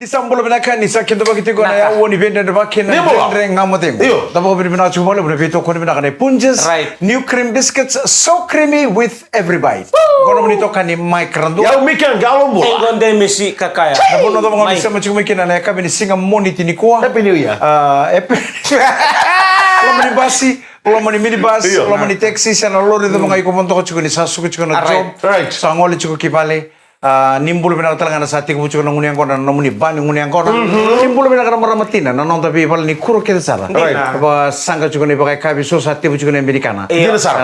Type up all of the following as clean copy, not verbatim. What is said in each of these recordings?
Isambolo binaka ni sakendo bakiti ko na ya woni bende de bakina de ngamotengo. Tabo bina chumolo bina vito ko binaka ne punches. New cream biscuits so creamy with every bite. Kono bonito kani Mike Rando. Ya umikan galombo. Engonde mesi kakaya. Tabo no tabo ngoni sama chuma kina na kabini singa moniti ni ko. Happy New Year. Lomani basi, lomani minibus, lomani taxi sana lori de mga ikomonto ko chukuni sasuko chukuna job. Sangoli chuko kipale. Nimbul bina talaga na sa ating bucho ng ngunyang ko na namuni ba ng ngunyang ko na nimbul bina ka maramatina na nong tabi pala ni kuro kita sara ba sangka chuko ni ba kabi so sa ating bucho ng Amerikana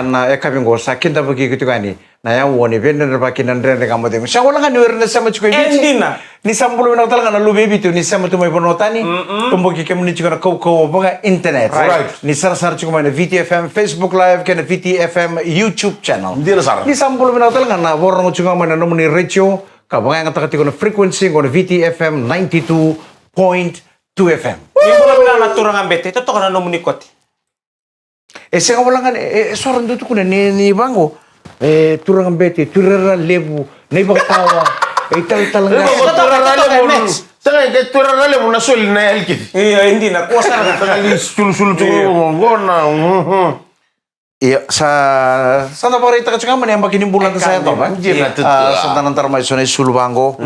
na kabi ngo sa kinta bagi gitu kani na ya woni benda ba kinan rende kamode siya wala nga niwer na sama chuko endina ni sambul bina talaga na lubi bitu ni sama tumay bonotani tumbogi kemni chuko na ko ba internet ni sar chuko na VTFM Facebook live kana VTFM YouTube channel ni sambul bina talaga na borong chuko man na namuni ratio kabang ang takati ko na frequency ko na VTFM 92.2 FM. Yung wala bila naturang ang bete, ito ka na numunikot. Siya wala nga, soran dito ko na ni Bango. Turang ang bete, turara lebu, na ibang tawa. Tal-tal nga. Turara lebu, saka turara lebu na sul na elkit. Hindi na, kuwasa na. Sul-sul-sul, Iya, sa naparita ka man yang makinimbulan ta saya to ba? Sa tanan tarmay so na sulubango.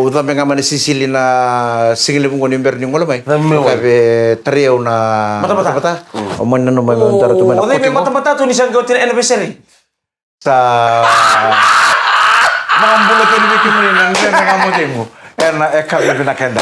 Utang nga man sisili na singil mo ni Bernie ngolo may. Kabe trio na mata. O man na may ndara to man. O may mata to ni sang gotin anniversary. Sa mga bulot ni Vicky mo nang nga mo demo. Erna kabe na kenda.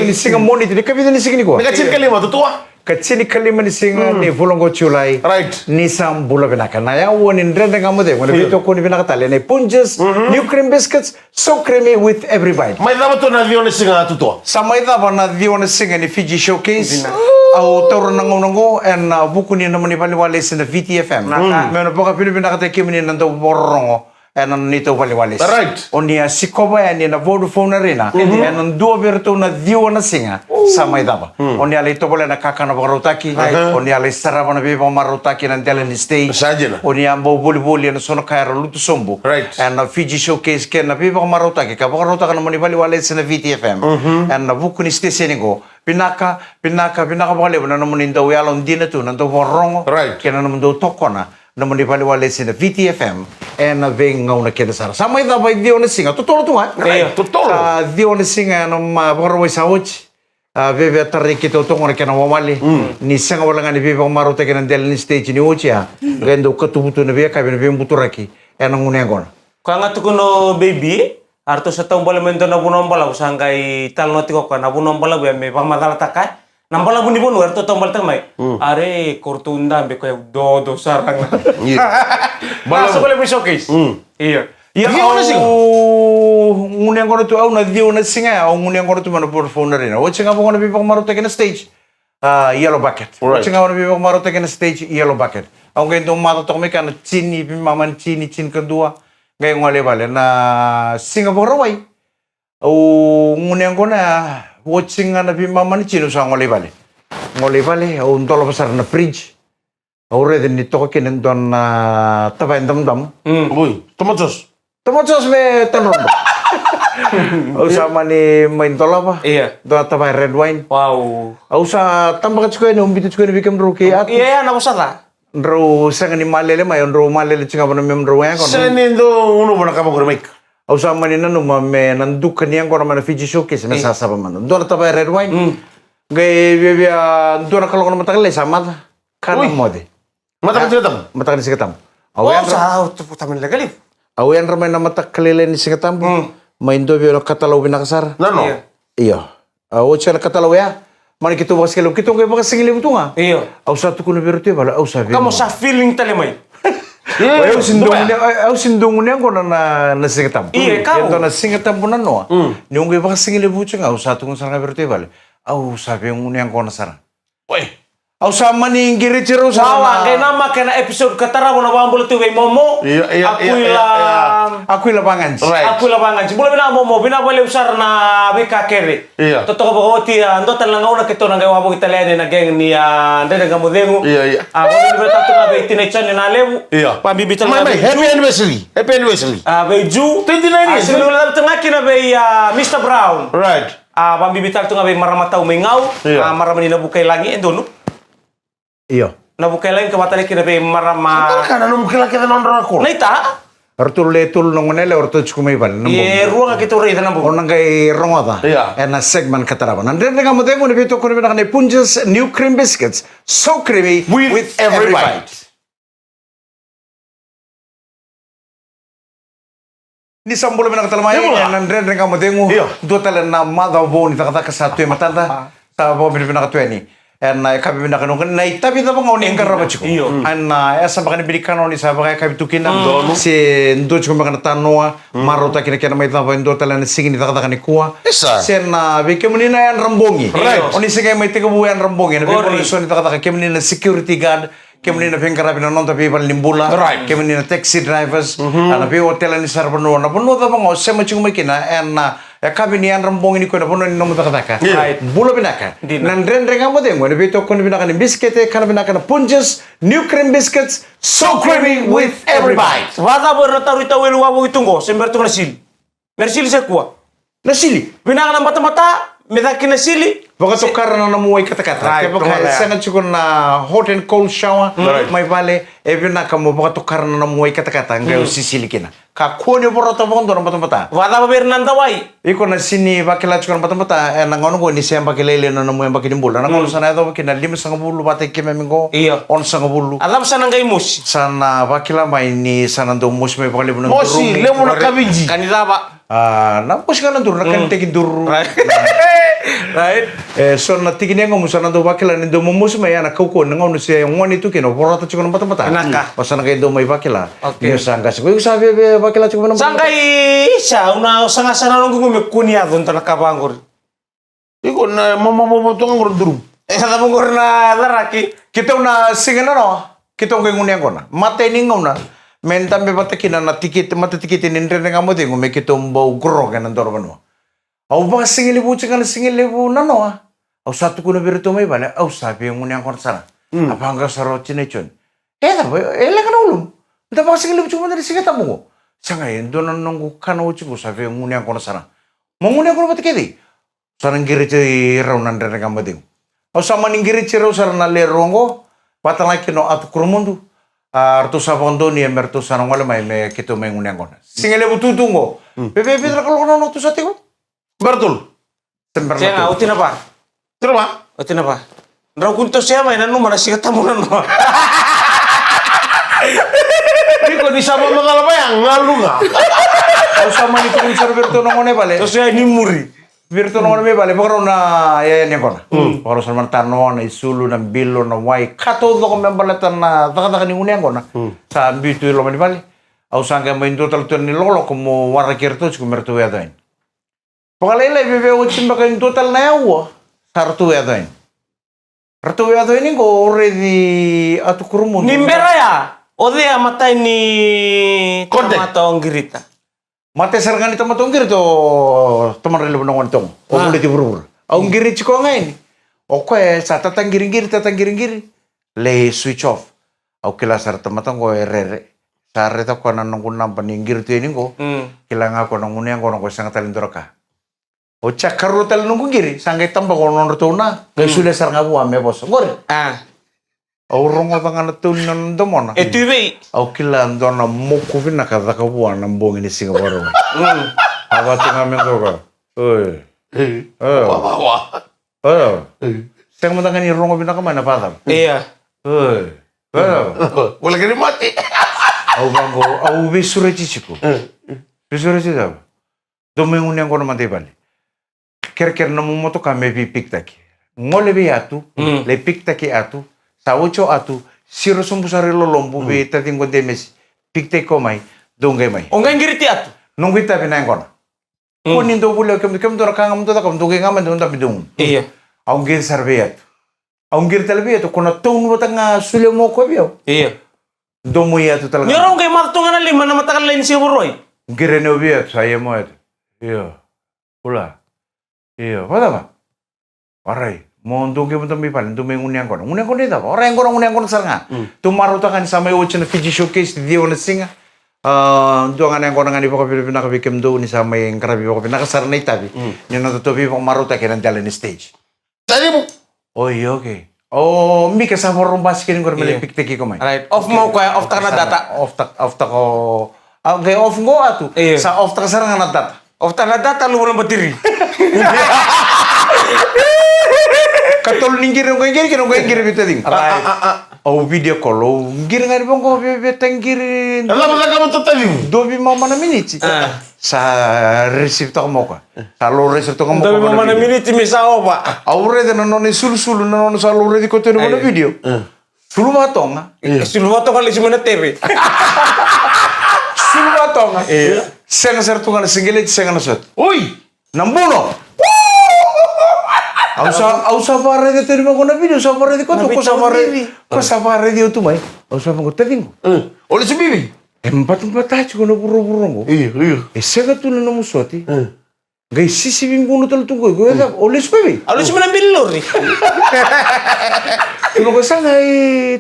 Ni singa monit ni kabe ni singi ko. Nakacin kalima tutua. Kacini kalima ni singa ni volongo chulai ni sam bula binaka na ya woni ndrende ngamode woni bito ko ni binaka tale ni punches new cream biscuits so creamy with every bite mai dava to na vione singa tutua samai dava na vione singa ni Fiji showcase au tawro na ngongo en buku ni namani bali wale sin VTFM me no poka pili binaka te kimini nando borongo en nito bali wale onia sikoba ya ni na Vodafone arena en duo berto na vione singa samai dava onia le to bole na kakana barotaki onia le sarava na beba marotaki na dela ni stage onia mbo boli na sono kaira lutu sombo en na Fiji showcase ke na beba marotaki ka barotaka na moni bali wale sin VTFM en na buku ni station ngo pinaka bale na moni ndo yalo ndina tu na ndo borongo ke na ndo tokona na moni bali wale sin VTFM en na venga una keda sara samai dava dio na singa tutolo tu ha tutolo dio na singa no ma boroi sauchi bebe tarri kita utong kena wamali ni sanga wala ngani bebe maro te kena del ni stage ni ochia gendo katubutu na bebe kabe bebe buturaki enang unengon kanga tukuno baby arto sa tong bola mento na bunombala usangai tal noti ko na bunombala be me pamadala takai nambala buni bonu arto tong bal tamai are kortunda be ko do sarang bala sa bola showcase iya iya ngunyang kono tu au na dio na singa au ngunyang kono tu mana Vodafone arena o chinga mo kono bi pang maro tekena stage yellow bucket o chinga kono bi pang maro tekena stage yellow bucket au ngendo mato to me kana chini bi maman chini chin kedua ngai ngale bale na Singapore wai au ngunyang kono o chinga na bi maman chino sa ngale bale au ndolo besar na fridge au rede ni to kenen don tabain dam boy tomatos me tanon. Usama ni main tola apa? Iya. Doa tabai red wine. Wow. Usa tambah kecil ni umbi tu ni bikin ruki. Iya, na usah Ro sang ni malele mai ro malele chinga bana mem ro yang kono. Senindo uno bana kama kurmik. Usama ni nanu me nanduk ni yang kono mana Fiji showcase me sasa pa man. Doa tabai red wine. Gay bebia doa kalau kono mata kale sama kan mode. Mata kecil tam. Awen sa tu tamen legal. Awen ramai nama tak kelele ni singatambu. Main do biar katalau binakasar. No. Iya. O chala katalau ya. Mari kita bahas kalau kita nggak bahas singili betul nggak? Iya. Au satu kuno biru tu bala au sabi. Kamu sa feeling tali mai. Au sindung ni angko na singatambu. Iya kau. Yang na singatambu na noa. Ni nggak bahas singili betul nggak? Au satu kuno sarang biru tu bala. Au sabi yang ni angko na sarang. Woi. Au sama ni ngiri ciru sama. Kaya nama kena episode katara mo na bambol tu bay momo. Aku lapangan. Aku lapangan. Boleh bina momo bina boleh usar na beka kere. Toto ko bogoti ando talangaw na kito nang gawa mo Italiano na geng ni ande nga modengo. Ako ni beta tu na bay tinechan na lebu. Pambibital na bay. Happy anniversary. Bay Ju. 29 years. Asin wala tanga kina bay Mr. Brown. Right. pambibital tu ngabe maramatau mengau, Iya. maramani nabukai langi endonu. Iyo. Nabukai langi kamatali kina be marama. Karena nung kila kita nondor aku. Naita, Artul letul nongonele orto chukumay bal. ye ruang kita uri tanabu. Orang kay rongoda. Iya. En segment kataraban. Andre nga mo demo ni bito ko ni binakani Punches new cream biscuits. So creamy With every bite. Ni sambulo binakatalmay. Iya, En andre nga mo demo. Iya. Do tala na mother bone takata ka sa tuwe matanda. Sa bo binakatwe ni. En kabi binakanong na itabi ta mga uning karaba chiko. Iyo. En esa bakani bilikano ni sa bakay kabi tukina. Si ndo chiko makana tanua. Marota kina kina may tapa ndo tala na singin ni takata kani kuwa. Isa. Sen na bikemuni na yan rambongi. Right. Oni sige may tiga buyan rambongi. Na Correct. bikemuni so ni takata kemuni na security guard. Kemuni na pengkarabi na nonta people limbula. Right. Kemuni na taxi drivers. Na pi hotel ni sarbano. Na puno ta mga sema chiko may kina. En kabi ni yan rambongi ni ko na puno ni nomo takata. Yeah. Bula binaka. Di na. Nandren nga mo din. Wala bito ko ni binaka ni biscuit. Kana binaka na Punches new cream biscuits. So creamy with every bite. Wata bo na taru ita welu wabu itungo, sember tu nasil. Mersil se kuwa. Nasili. Binaka na mata-mata, medaki na sili. Baka tukar na namuhay kata-kata. Right, Kaya baka tumala. sana chukon na hot and cold shower. May vale. Even na kamo baka tukar na namuhay kata-kata. Ngayon sisilikin na. Kakuha niyo po rata bondo ng mata-mata. Wata bo ber nandawai. Iko na sini bakila chukon mata-mata. Nangono ko ni siyang bakilele na namuhay bakinimbula. Nangono sana ito kinalima sa ngabulo. Bata kimemingo. Iyo. On sa ngabulo. Alam sa nang mus. Sana bakila may ni sana daw mus may bakalibo ng Mosi, lemo na kabiji. Kanila ba? Napos ka na duro. Nakantigin duro. Right. So na tigin nga mo sana do bakila ni do mo may ana kauko nga no siya yung one ito kino porata chiko ng mata-mata. Naka. O sana kay do may bakila. Okay. Yung sangga ko sabi bakila chiko ng Sangkai siya, una sanga-sana nung gumikunya doon ta nakabangor. Iko na mamamamotong ang drum. Sa tabungor na laraki. Kita na singa na no. Kita ng ngunya ko na. Matay ning na. Men tambe batakina na tikit matatikitin ni rin nga mo din may kitong bau gro ka ng dorban mo. Au ba singilibu chika na singilibu na no. Au satu ko na birito may bale. Au sabi yung ngunya ko na sana. Apa hanggang sa ro chinechon. Tabo, ka na ulum. Ito ba singilibu chuma na singa tamo ko. Sa ngayon, doon ang nanggu kanauchi ko sabi yung ngunya ko na sana. Mangunya ko na batikiti. Sarang girichi raw nan rin nga mo din. Au sama ning girichi raw sarang nalerong ko. Patalaki no at kurumundu. Artu sa pondo ni emertu sa nang wala may kito may ngunyang ko na. Singele bututungo. Pepe pitra kalau kono tu sa tiko. Bertul. Sember Siya nga, na uti na ba? Terima. Uti na ba? Naraw kunto siya, may nanu mana siya tamo na no. Iko di sama mengalapa yang ngalu nga. Au sama ni tukun sar virtu nang one bale. Terus siya ni muri. Virtu nang one me bale pagro na ya ni ko na. Pagro sa man tano na isulu na bilo na wai. Kato do ko membalatan na taka ni ngunyang ko na. Sa bitu lo man bale. Au sangga mo indo tal ni lolo como warra kirto ko mertu ya dain. Pakalele bebe uchin baka in total na yawa. Sartu ya dain. Ratu ya dain ko already atu kurumun. Nimbera ya? Ode ya matay ni... Konde. Mata ang girita. Mate sargan ito matong to teman relo nang wantong. O muli ti burur. Ang girit ko ngayon. O ko sa tatang giring-giri. Le switch off. Au kila sar tamatong ko erere. Sare ta ko nang kunang paningir tu ini ko. Kila nga ko nang unyang ko nang ko sang talindoro ka. O chakaro tal nung giri. Sangay tamba ko nang ruto na. Kaya sudah sar nga buwa me boss. Ngore. Ah. Au rongo tangan tun nan domona. Ito ibe. Au kila andona moko vina ka ka buwa nang bongi ni Singapore. Apa tu ngamen ko ka. Oi. Wah. Sang mo tangan ni rongo vina ka mana pa. Iya. Oi. Wala ka mati. Au bango, au visure chichiku. Visure chichiku. Domingo ni angkono mante bali. Ker na mumoto ka me bi piktaki. Ngole bi atu, le piktaki atu, sa ocho atu, siro sumbusari lo lombu bi tatingo demes. Pikte ko mai, dongay mai. Onggang giriti atu. Nunggu kita pinang kono. Kunin do bule kem do rakang am to kam dongay ngaman do tapi dong. Iya. Au gir sarbiat. Au gir talbiat kono tong batanga sule mo ko biyo. Iya. Domo ya tu talaga. Nyorong kay matungan na lima na matakan lain siya buroy. Gire no biat saya mo et. Iyo. Pula. Iyo, pada ba? Aray, mo ndong mo tambi pal, ndong may unyang ko. Unyang ko dito. Oray ko unyang ko saranga. Tumaro ta kan sa may ocho na Fiji showcase di na singa. Doangan yang konangan ipo kapi nakabikim do ni sa may karabi ipo kapi nakasar na itabi. Yung natutupi po maruta kaya ng jalan ni stage. Tadi mo. Oh, iya, okay. Oh, mi kasama rin basikin ko rin malipik-tiki ko may. Right. Off mo ko, off ta ka na data. Off ta ko. Okay, off go atu. Iya. Sa off ta kasar nga na data. Off ta na data, lu mo bateri. Katol ninggir ko ngir kino ngir bita ding. Right. Oh, video call. Oh, ngir nga bang ko betengir. Alam mo na kamu tadi mo. Dobi mama na minutes. Sa receive to mo ko. Sa lo receive to mo ko. Dami mo mana minute misao pa. Aure de non sul non sa lo di ko teno mo video. Sulu matong. Sulu to kali si mana TV. Sulu matong. Senga sertu kan singelit senga nasot. Uy! Nambuno. Ausa pare de teno mo na video sa pare de ko to ko sa pare de tu mai. Ausa mo ko teding. Oleh si Bibi. Empat ko na buru-buru ko. Iya. Sega tu na mo soti. Gai sisi bimbuno tal tu ko. Olis ko bi. Alu si mana bilur ni. Tuno ko sanga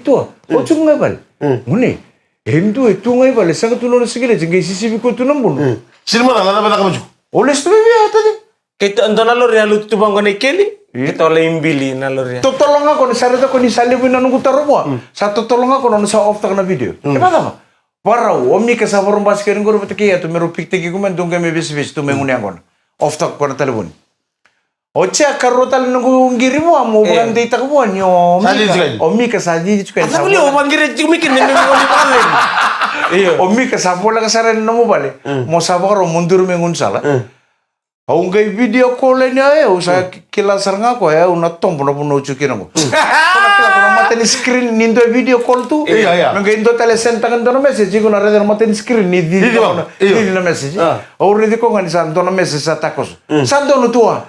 tu. O tu ngai bal. Mune. Endo tu ngai bal sanga tu no sigile gai sisi bi ko tu nambuno. Sino mo na bata kamu. Olis tu bi ata di. Kita ando na lor ya lu tu bang ko ni keli. Kita oleh imbili na lor ya. Totolong ako ni sarita ko ni salibu na nung kutaro mo. Sa totolong ako no sa off ta na video. Bata ma. Parau, omni ka sa forum basikin ko rupati kaya tu meru pikte ki kumen tunga me bis tu menguni angon. Off tak ko na telefon. Oce karotal nunggu ngiri mo amo bukan data ko mo nyo. Omni ka sa di ko Ano beli o manggire jumikin ni mi ko ni palen. Iya. Omni ka sa bola ka saren no mo bale. Mo sa baro mundur mengun sala. Aungai video call niya usa kila saranga ko una tombo na puno chukin mo. Maten screen nindo video call tu. Iya. Nang indo tele senta kan dono message ko na reder maten screen ni di na message. Aure di ko ngani san dono message sa takos. San dono tua.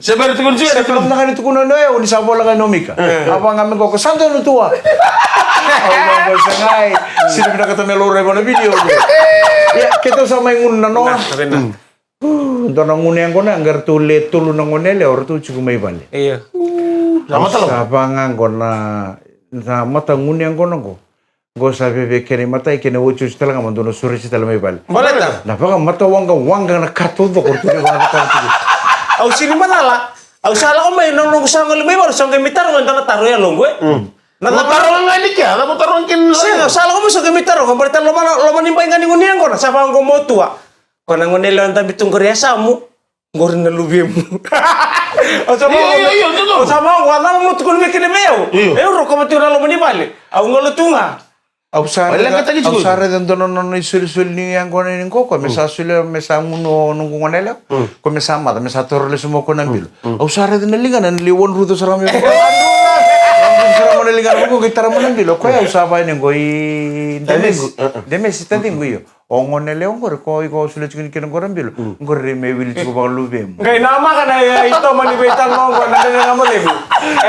Sebar tu kunci. Sa film na kanito kuno no uni sa bola kan nomika. Apa ngamen ko san dono tua. Allah basangai. Sino pinakatamelo re mo na video. Ya, kita sama ngun na no. Dono ngune ngone anggar tule tulu nangone le or tu cukup mai bale. Iya. Sama talo. Sabangan gona na mata ngune ngono go. Go sabe be kene mata ikene wucu stela ngam dono suri stela mai bale. Boleh tak? Na baka mata wanga na kartu do kortu de wanga kartu. Au sini mana lah? Au salah ko may nong kusang ko lumay sa gamitar ko ndana taro ya longgo. Na taruhan nga ni kya, na taruhan kin. Siya, salah ko mo sa gamitar ko, balitan lo manimpay nga ni ngunian ko na sa pang ko mo tuwa. Kona ngone lang tabi tong Korea samu. Ngorin na lubi mo. O sama ko. O sama ko na mo tukon me kene meo. Ro ko mati na lo manipali. Au ngolo tunga. Au sare dan dono no isul ni yang kone ni ko mesa sule mesa muno nung ngone le. Ko mesa mata mesa torle sumo ko nambil. Au sare dan linga nan liwon ruto sarame ko. Saramo linga ko gitara mo nambil ko au saba ni ngoi demes tadi nguyo. Ongone le ongor ko sule chikin kin ngorambil. Ngor me wil chiku ba lubem. Ngai nama kana ito manibetang ngong na nga mo lebu.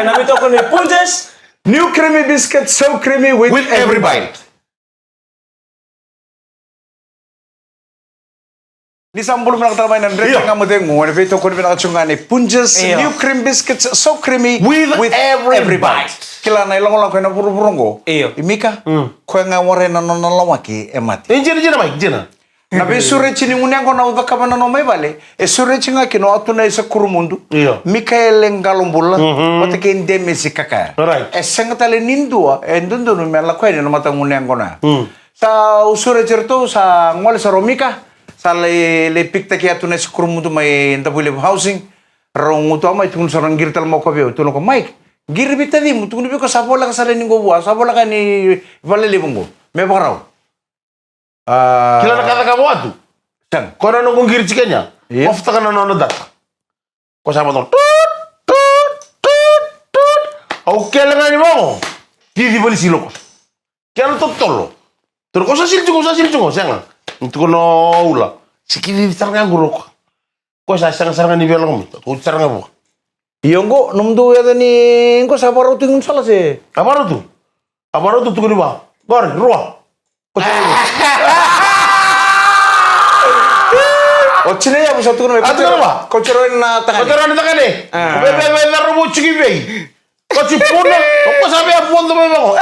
Nami to ko ni Punches. New creamy biscuit, so creamy with every bite. Ni sambul mo nakatarbay ng dressing nga mo din mo. Ano ito ko rin nakatsungan ni Punches, new cream biscuits, so creamy with every bite. Kila na ilang lang ko na puro-purong ko. Iyo. Imika, ko nga wari na nalawaki, emati. Jina Mike, jina. Nabi sure chini ngunya ko na uda ka na no may bale. E sure chinga kino atu na isa kurumundu. Iyo. Mikael ngalombula. Mata ke inde mesi kaka. Right. E senga tale nindua e ndundu no mela ko ni mata ngunya ko na. Sa usure certo sa ngwale sa romika. Sa le pikta ke atu na isa kurumundu may ndabule housing. Rong uto ama itun sa rangirtal mo ko bio. Tuno ko Mike. Girbi tadi mo tuno ko sa bola ka sa lening go bua. Sa bola ka ni valele bungo. Me baraw. Kila nakata kamu atu. Tan. Kona nunggu kiri cikanya. Off taka na nono data. Ko sama tong. Au kela ngani mo. Di polisi loko. Kela totolo. Terus ko sa silcungo senga. Untuk no ula. Sikili saranga guroko. Ko sa saranga ni belo mo. Ko saranga mo. Iyonggo numdo ya ni ko sa baro tingun sala se. Abaro tu tukuni ba. Gor ruah. Ochine ya busa tukun Atu kenapa? Koceroin na tangan. Koceroin na tangan eh. Bebe na rumo chiki bei. Ko si puna. Ko sabi a fondo me mo.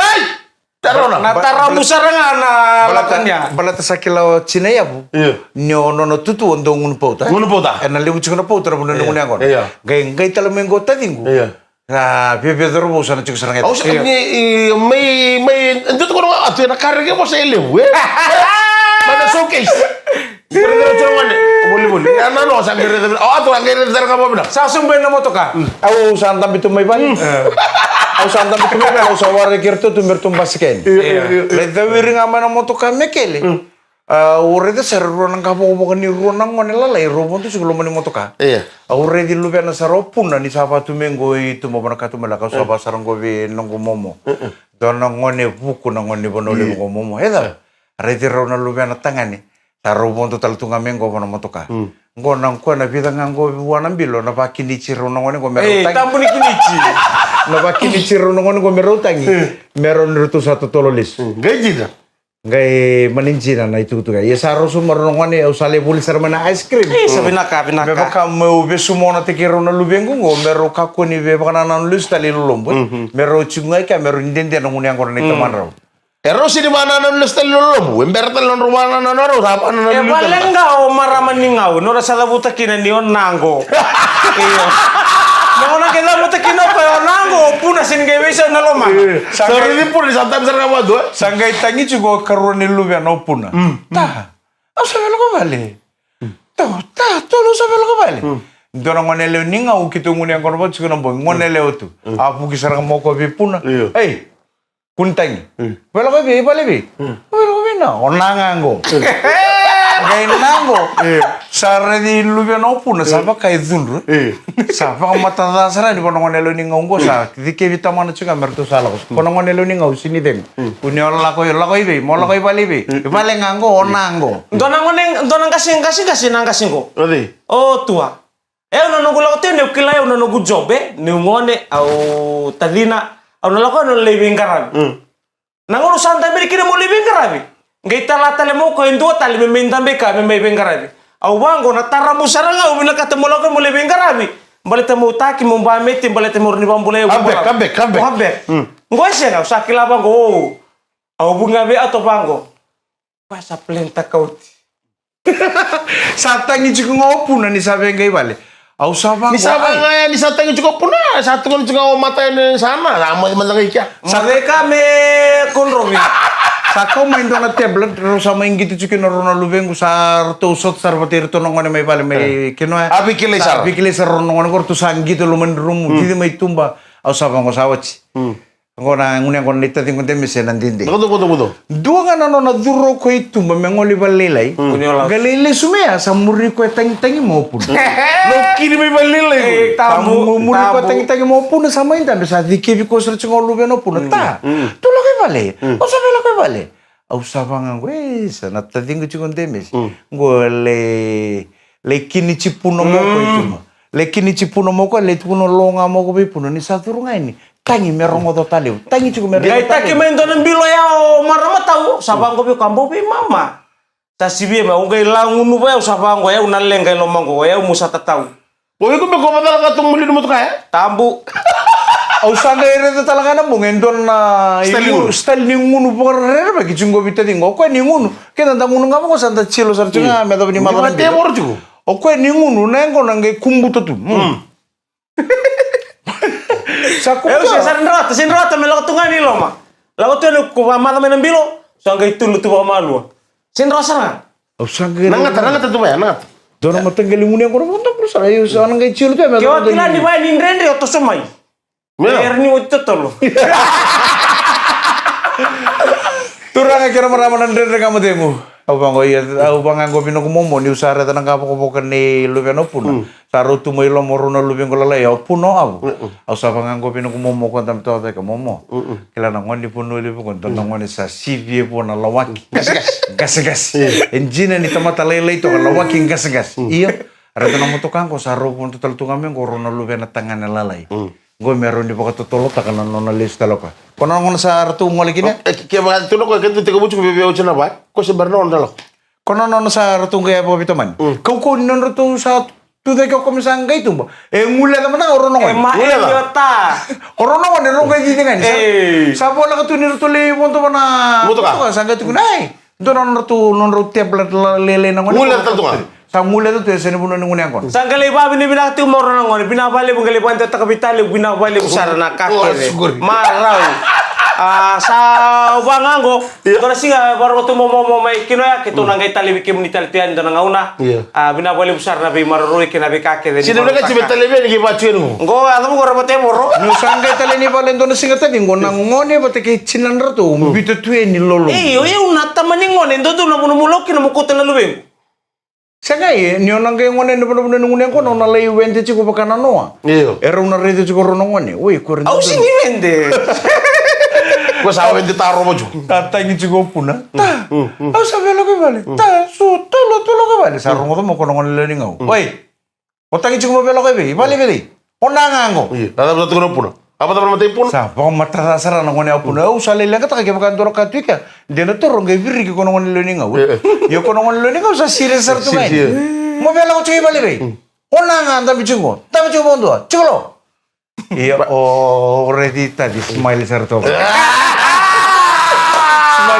Tarona. Natara busaranga na lakannya. Balata sakila Cina ya bu. Iya. Nyo no tutu ondo ngun pauta. Ngun pauta. Na liu chuna pauta na bunan ngun yangon. Iya. Gai tala mengo tadingu. Iya. Na bebe doro bu sana chuk sarang Au eta. may ito ko na ato na karga mo sa elew. Mana showcase. Pero cuma mana? Boleh. Ano no sa gere. Ato ang gere ka mo na. Sa sumben na moto ka. Au santam itu mai bani. Au santam itu mai bani. Au saware kirto tu mertum basken. Le dawiring amana moto ka mekele. Urede ser ruanang kapo mo kani ruanang ngone lalai robon tu sebelum mani moto ka. Iya. Urede lu bena saropun na ni sapa tu mengo itu mo bana katu melaka sapa sarang go be nongo momo. Dona ngone buku na ngone bonole nongo momo. Heda. Rede rona lu bena tangani. Sarobon tu tal tunga mengo bana moto ka. Ngo nang ko na vida ngango wana bilo na bakini chiro ngone go mero tangi. Tampuni kinichi. Na bakini chiro ngone go mero tangi. Meron rutu satu tololis. Gaji na. Gai maninjina na itu tuh ya saro sumar ngone usale buli sarmana ice cream. Sabi naka. Beba ka mau be sumona te kiro na lubengu ngo mero kako ni be baka na lus tali lulombo. Mero chungai ka mero ndende na ngone ngor ni teman raw. Ero si di mana na lus tali lolo. Embertal na rumana na naro sapa na E balengao maramanningao no rasa buta kina ni nango. Iyo. Nangona kita buta kina pa nango puna sin gewesa na loma. Sorry di pun di santam sarang apa tuh? Sanggai tangi juga karo ni lu no puna. Ta. Au sabe lo ko vale. Ta lo sabe lo ko vale. Dona ngone le ninga u kitu ngune ngor bo chukuna bo ngone le tu. Apu ki sarang mo ko bi puna. Ei. Kuntangi. Velo ko bi vale bi. Velo ko bi na onangango. Gai nango. Sare di lu no puna sapa kai zunru. Sapa mata dasara di kono ngone le ninga ngo sa. Dike vitamana chuka mertu sala ko. Kono ngone le ninga usini deng. Uni ola ko ibe, mo la ko ibali be. Vale ngango onango. Donang kasing nang kasing ko. Odi. Oh tua. Eu no gula hotel ne kila eu no gu jobe ne ngone au tadina au no lako no living karabi. Nangono santa be kire mo living karabi. Ngai tala tale mo ko endo tale me mendambe ka me living karabi. Au wango na taramu saranga u mina katemo lako mo living karabi. Mbale temo taki mo ba meti mbale temo ni bambule eu. Comeback. Ngoi se na sakila bango. Au bunga be ato bango. Pasa plenta kauti. Satangi juga ngopuna ni sabe ngai vale. Au sabang. Ni sabang ngaya ni satang juga puna. Satu kan juga mata ini sana. Lama teman kia. Sabe kame konromi. Sako main dona tablet ro sama ingit itu kena rona lubengu sar to sot sar batir to nongone mai vale mai keno. Abi kile sar nongone kor tu sangi to lumen rum tidi mai tumba. Au sabang ko sawachi. Ngona ngune kon nita tingon te mese nandinde. Betul. Dua kan na duro ko itu memengoli balelai. Galele sumea samuri ko teng-tengi maupun. Lo kini mai balile. Tamu muri ko teng-tengi maupun sama intan sa dikebi ko ser chingolu beno pun ta. Tu lo ke vale. O sabe lo ke vale. Au sabanga we sana tadingo chingon te mese. Ngole le kini chipuno mo ko itu. Le kini chipuno mo ko le tuno longa mo ko bipuno ni saturunga ini. Tangi merongo to taliu. Tangi cukup merongo. Gai taki mendonan bilo ya marama tahu sabang ko bi kambo bi mama. Tasibi ma ungai langunu ba sabang ko ya unalenga lomango ya musa tatau. Boy ko be ko badal ka tum muli mo to kaya? Tambu. Au sanga ere to talaga na mongendon na style ni ngunu porre ba ki chungo bitta dingo ko ni ngunu. Kena da ngunu ngamo ko santa chilo sarchunga me do ni madon. Mate morju. O ko ni ngunu nengo nange kumbuto tu. Saku sin rata me lago tungani lo ma. Lago tu ko mama me nambilo. Sanga itu lu tu ba malu. Sin rasa. Au sanga Nangat tu ba nangat. Dona matanggali ngunu ko ro to sara yu sana ngai chilo tu me. Kyo tila di ba ni rende to somai. Erni utto tolo. Turang kira maramanan rende kamu demu. Au bango iya au bangango bino ko momo ni usara tanang kapo ko bokane lubeno pun. Saru tu mai lo moruna lubengo lala ya puno au. Au sa bangango bino ko momo ko tam to ka momo. Kila na ngoni puno libu ko tan ngoni sa sivie po na lawaki. Gas. Engine ni tamata lele to lawaki gas. Iya. Rata na motokan ko saru pun total tu kami ko rona lubena tangane lalai. Gue meron di bawah tolo takkan nona lista loka. Kono ngon sa artu mo likine. Kaya mga tulo ko kento teka bucu bebe ucena ba? Ko sa barno ndalo. Kono nona sa artu kaya po bitaman. Kau ko non rutu sa Tu dai ko komisang kai tu. Ngula ta mana orang nongon. Ma idiota. Orang nongon ro kai di dengan. Sa bola ka tu ni tuli monto mana. Monto ka? Sangga tu kunai. Do non tablet lele nongon. Ngula ta tu nga. Sa ngula tu sene buno nungun yang kon. Sanggali ba binibina tu moro nangoni binabali bungali pante ta kapitali binabali busarana kakere. Marau. Sa wangango kora singa baru tu momo mai kinoya kitu nangai tali bikim ni taltian dan ngauna. Binabali busarana bi maroi kina bi kakere. Sino na ka ci betale ni bacuin mo. Ngo adamu gora bate moro. No sangga tali ni balen don singa tadi ngona ngone bate ke chinan ratu bitu tu ni lolo. Iyo unata maningone ndo tu namu muloki namu kotela lubeng. Sanga ni onang ke ngone no no nungun yang kon ona lei wente ci ko bakana noa. Iyo. Era una rede ci ko rono ngone. Oi ko Au sini wende. Ko sa wente taro mo ju. Tata ngi ci ko puna. Ta. Au sa velo ke vale. Ta su tolo ke vale. Sa rongo to mo ko ngone le ngau. Oi. Otangi ci ko velo ke be. Vale vele. Ona ngango. Iya. Nada betul ko puna. Apa ta mate puna? Sa ba matra sara ngone apuna. Au sa le ka ta ke bakan doro ka tuika. Dena to rongo viri ke ko ngone le ngau. Yo ko ngone le ngau sa sire sar tu mai. Mo velo ko ci vale be. Ona nganda bicungo. Ta bicungo bondo. Cikolo. Iya, already tadi smile sarto. Smile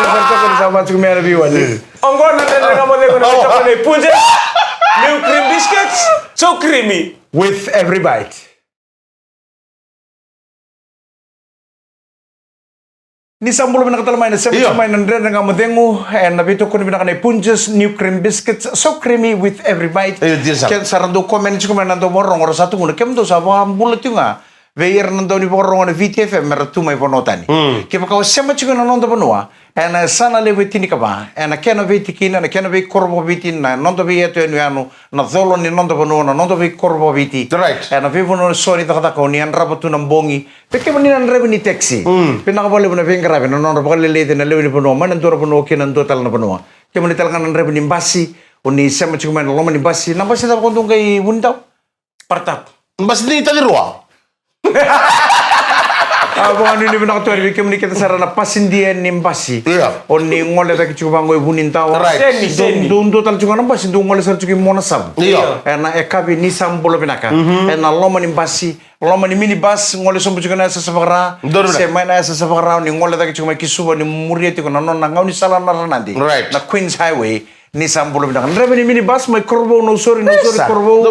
sarto kan sama cuma merah biwan. Onggo na tele kamu lego na chocolate punje. New cream biscuits, so creamy. With every bite. Ni sambul bina katal main, saya cuma main andre dengan kamu and nabi tu kuni bina kanai punjes new cream biscuits, so creamy with every bite. Kian sarando komen cuma nando morong orang satu ngune kem tu sabah bulat tu nga. Veir nando ni porong na VTFM meratu mai ponotani. Kipa kau sama cuma nando ponua. And sana lewe tini kaba. And kena ve tikina, na kena ve korbo viti na nando ve eto enu anu na zolo ni nando ponua na nando ve korbo viti. Right. And ve pono sorry takata kau ni an rabatu nambongi. Peke mani an rebe ni taxi. Pina kau boleh puna venga rabe na nando bakal lele na lewe ni ponua. Mana ndora ponua kena ndo tal na ponua. Kema ni tal kan an rebe ni basi. Oni sama cuma loma ni basi. Na basi tak kontung kai bundau. Partap. Bas ni tadi ruang. Abang anu ni benak tu hari bikin kita sarana pasindian ni basi. Iya. Oni ngole tak cukup bangoi bunin tahu. Right. Seni. Dondo tal cukup nampak sih dong ngole sar cukup monasab. Iya. Ena ekabi ni sambolo benaka. Ena loma ni basi. Loma ni mini bas ngole sombo cukup na sesabakra. Semain na sesabakra ni ngole tak cukup kisuba ni muriati ko nanon ngau ni salah nanti. Right. Na Queens Highway. Ni sambolo benaka. Nrebe ni mini bas mai korbo no sorry korbo.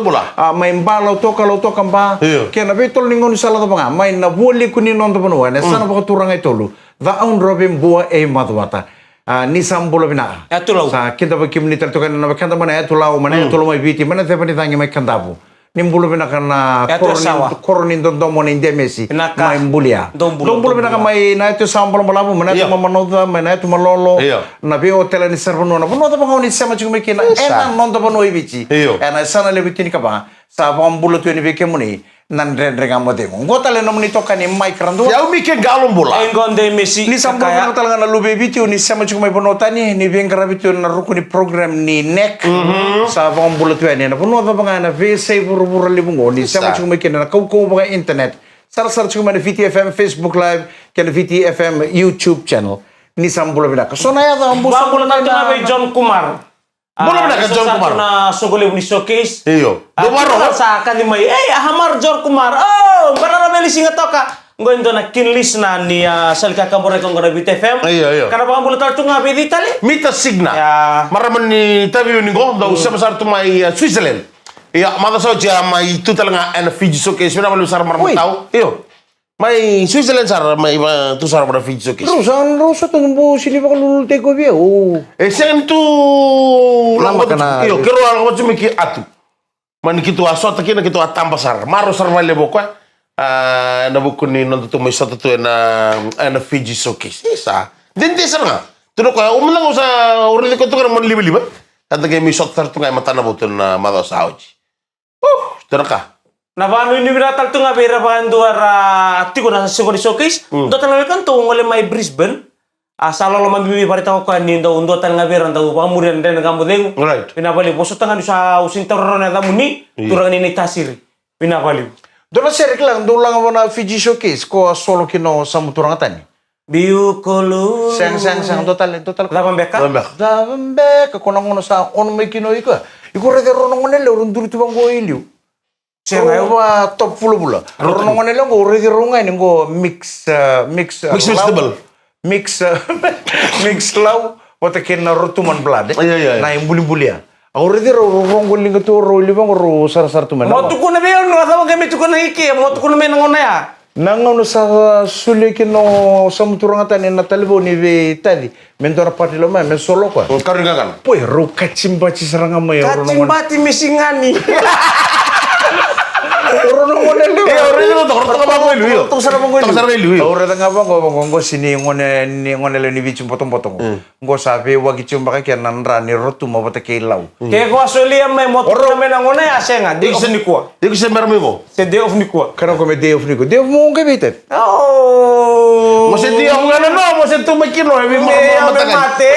Mai mbala kalau to kamba. Kena betol ni ngau ni salah to banga. Mai na boli kuni non to panua. Na sana baka turang ay tolu. Daon robin buah madwata. Ni sambolo benaka. Atulau. Sa kita bakim ni tertukan na bakanta mana atulau mana atulau mai biti mana te pani tangi mai kandabu. Nimbulo benaka na koronin don domo ni indemesi. Mai mbulia. Dombulo benaka mai na itu sambolo malabu mana itu mamanoda mana itu malolo. Na be hotel ni servono na bono ta bangau ni sama cuma kena ena non ta bono ibici. Ena sana lebiti ni kaba. Sa bambulo tu ni bekemuni. Nan rendre gamode mo. Gota le nomni toka ni mai krando. Ya umi ke galon bola. Engonde Messi. Ni sambol na talaga na lube bitu ni sama cuma mai bonota ni vengra bitu na ruku ni program ni nek. Sa bambulo tu ni na bono ta banga na ve sai buru libungo ni sama cuma kena na kau banga internet. Sar cuma na VTFM Facebook Live kena VTFM YouTube channel. Ni sambol bina. So na ya da Bambulo na John Kumar. Boleh nak John Kumar. Na sogole uni showcase. Iyo. Domaro sa kan mai. Hamar John Kumar. Oh, barara beli singa toka. Ngondo na kinlis na ni salka kabore kong gara BTFM. Iyo. Karena bambulo tartu ngabe di tali. Mita signa. Ya. Maraman ni tabi ni go da usah besar tu mai Switzerland. Iya, mata saja mai tu talanga and Fiji showcase. Mana malu besar maraman tahu. Iyo. Mai Switzerland sar mai tu sar pada Fiji showcase. Rosa tu numbo sini bakal lulu teko dia. Oh. Sen tu Lama kena. Iyo, kero orang macam miki atu. Man kitu asot kina kitu atamba sar. Maro sar vale bokwa. Na buku ni non tu mai satu tu na Fiji showcase. Isa. Dente sar nga. Tu ko umlang usa urili ko tu kan mon liba. Tanta ke mi shot tar tu ngai mata na butun na mado sauji. Terka. Na banu ini biratal tu ngabe ra duara tiko na sogole showcase. Do talaga kan tu ngole mai Brisbane. Asal lo mambi barita ko kan ndo ndo tal ngabe ran daw pamurian den gambo deng. Right. Pinabali boso tangan sa usin torona da muni turang ni tasiri. Pinabali. Dona seri lang do lang na Fiji showcase ko solo kino samuturang atani. Biu kolu. Sang total. Dapat beka. Dambe ko nang sa on may kino iko. Iku rete ronongonele urun duri tubang go iliu. Senga wa top full bula. Ronongonele go rete ronga ini go mix vegetable. Mix lau wata kena rotuman blade. Iya. Na yang buli-buli ya. Aku rete rongo linga tu ro libang ro sar tuman. Mau tuku na be no sama kami tuku na iki, mau tuku na me ngona ya. Nanga no sa sule kino samuturanga tani na talibo ni ve tadi. Mentora pati lo men solo kwa. Karo kan. Poi ro kacimbaci seranga mo ya Kacimbati misingani. Ronongonele. Ora itu tok apa lu. Tok sarang mo Tok sarang lu. Ora tanga ba ngo sini ngonele ni bichum potong-potong. Ngo sabe wagi chumba ka nanra ni rotu mo bata ke lau. Ke ko asoli me mo tuku na me ngona ya senga. Di sini kuwa. Dia bisa mermego. Se de of ni kuwa. Kana ko me day of niko. Day of mo ngai bete. Oh. Mose dia ngana no, mose tu makino e mo mate.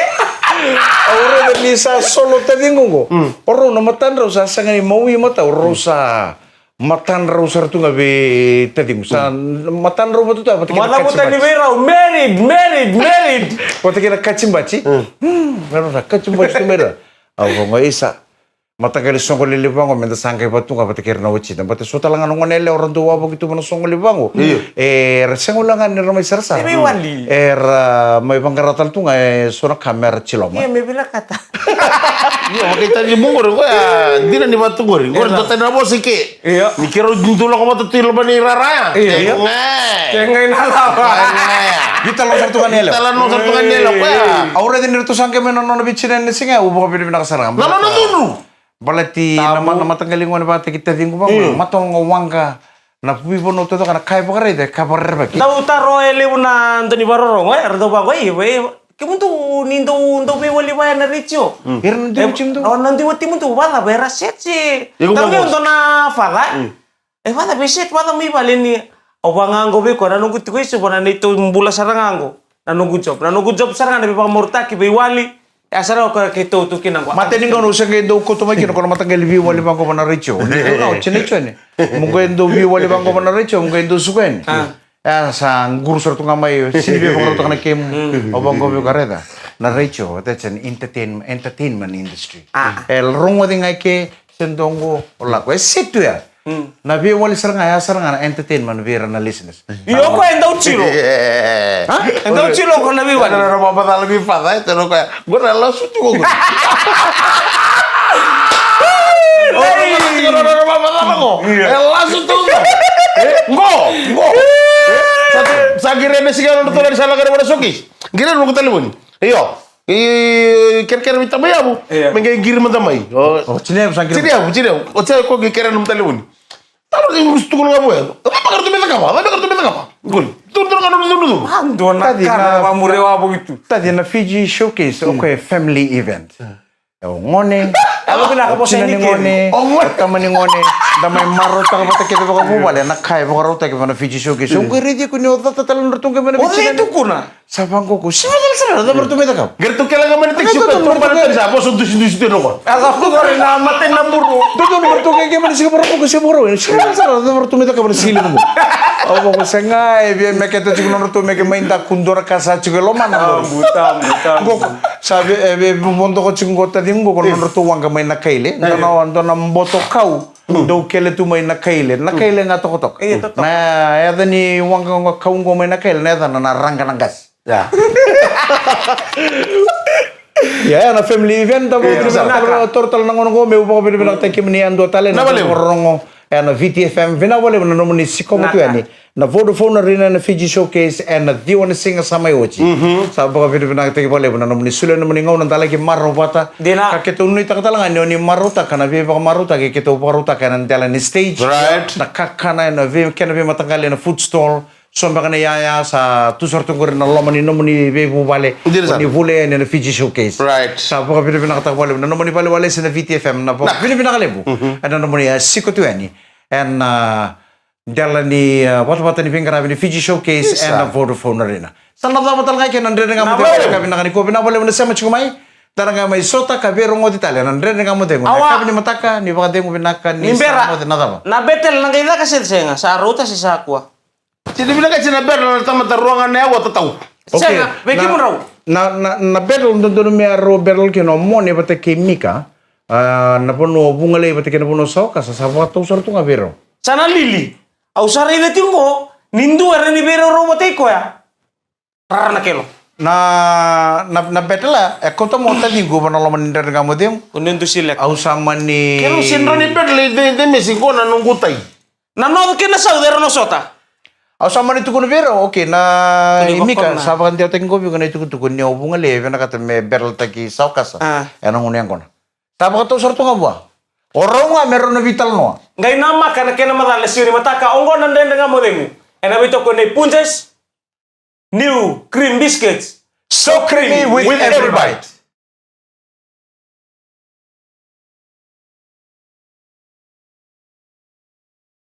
Ora ni sa solo tadi ngo. Oro no matan ro sa sangani maui mata ro sa matan ro sa tu ngabe tadi sa matan ro batu ta pati Mana buta ni vera married. pati kena kacimbaci. Mero na kacimbaci tu mera. Awo ngo isa. Mata kali songo lili bango menda sangkai batu nga pati kena uci. Dan pati sota langan ngonele orang tua begitu mana songo lili bango. Reseng ulangan ni ramai sarsa. Tapi wali. Mai bangkaratal tu nga sona kamera ciloma. Iya me bila kata. Iya, makanya tadi munggur gua ya, dina ni batu gori. Gori tata na bosi ke. Iya. Mikiro dintulo ko mata tilo bani rara. Iya. Kengai nalawa. Kita lo satu kanela. Kita lan satu kanela ko ya. Aura din nito sangke men non bichine ni singa ubo ko pinipina kasarang. No dulu. Balati nama tanggaling wana bata kita tingu bang. Matong wangka. Na puibo no todo kana kai bakare de kabar baki. Da utaro ele una Antoni Baroro, erdo ba goi, ke muntu nindo be wali ba na richo. Iran di ucim tu. Oh nanti wati muntu wala bera setsi. Tapi untuk na fala. Wala be set wala mi baleni. Obangango be ko nanu kutu iso bona nito mbula sarangango. Nanu job saranga be pamorta ki be wali. Asara ko ke to kinang ko. Mate ningo no sange do ko to makino kono matanggal vi wali bang ko mana richo. No chene chene. Mungo endo vi wali bang ko mana richo, mungo endo sukuen. Sang guru sortu ngamai silbi ko to kana kem obang ko be kareda. Na richo, that's an entertainment industry. El rongo dingai ke sendongo ola ko situ ya. Na vi wali saranga entertainment vera na listeners. Iyo ko enda uchilo. Enda uchilo ko na bi wali. Ada apa apa lebih pada itu lo kayak gue rela suci gue. Langsung tuh. Ngo. Sa kira na sigaw na tulad sa lagar mo na sukis. Gira mo ko telepon. Iyo. Kira-kira minta mayabu. Mengay giri mo damay. Oh, chine sangkira. Cidiaw. O saya ko kira nung telepon. Tahu yang gusto ko nga mo yan. Apa kartu beta ka? Gol. Turun. Ando na kana mamurewa begitu. Tadi na Fiji Showcase, okay, family event. Ngone, Ano pinakaposa ni ngone, tama ni ngone, damay marota ka pata kita baka mubale, nakay baka rota ka na Fiji Showcase. Ungkoy ready ko ni otat tatalon rutong ka mana Ote itu kuna. Sabang ko, sila da bertumita ka. Gertu kailangan man itik siya pero para tayo sa boss untuk situ no. Ako ko rin na matin na buro. Doon bertumita ka mana siguro ko siguro. Sila da bertumita ka mana sila mo. Obo ko sangay, bien me keto chico no me que mainda kundora casa chico lo mana. Buta. Sabi bumondo ko chico ta dingo ko no to wanga may nakaile. No ando na mboto kau. Do kele tu may nakaile. Nakaile nga tokotok. Na ya ni wanga kau ngo may nakaile na na rangga ng gas. Ya. Ya, na family event tabo total nangono go me ubo bibina take mini ando tale na rongo. Na VTFM vinawale na nomoni sikomo tu yani. Na Vodafone Arena na Fiji Showcase and na Diwan Singa Samayochi. Sa baka bibina take pale na nomoni sule nomoni ngau na tala ki marobata. Dina Ka keto nui takatalangan ni maruta kana be baka maruta ke keto paruta kana tala ni stage. Right. Na kakana na ve kana be matangale na food stall. Somba kana ya sa tu sortu ngor na lomani nomoni be bu bale. Ni vule na Fiji Showcase. Right. Sa baka bibina kata pale na nomoni pale wale sa VTFM na baka bibina kalebu. Ana nomoni sikotu yani. And dalani what ni pingkara ni Fiji Showcase and the Vodafone Arena. Sana da batal kay nandre nga mo kami na ko binabole mo sa machumay. Taranga may sota ka pero ngo Italia nandre nga mo dengo. Kami ni mataka ni baka dengo binaka ni sa mo na na betel nang ila kasi senga sa ruta si sakwa. Sino bilang kasi na berlo na tama ruangan na yawa tataw. Senga, beki mo raw. Na berlo ndondo mi aro berlo kino mo ne bata ke mika. Napuno bungale pati kinapuno sauka sa sabato usar tu ngabero. Sana lili. Au sari de tingo. Nindu era ni bero roboteko ya. Rara na kelo. Na betela eko to mo tadi go bana laman ndar ngamo dem. Unen tu silek. Au sama ni Kero sinro ni pedle de Mexico na nunggutai. Nano kena saudara no sota. Au sama ni tukun bero. Oke na Tuli imika kokon na. sabakan dia tenggo bi kana tukun ni bungale vena kata me berl taki sauka sa. Enong unyang kona. Tapa to usar tu ngabwa. Orang nga meron na vital no. Ngai nama kana kena madale siri mataka ongo nanden ngamo demu. Ena bito ko nei punches. New cream biscuits. So creamy with every bite.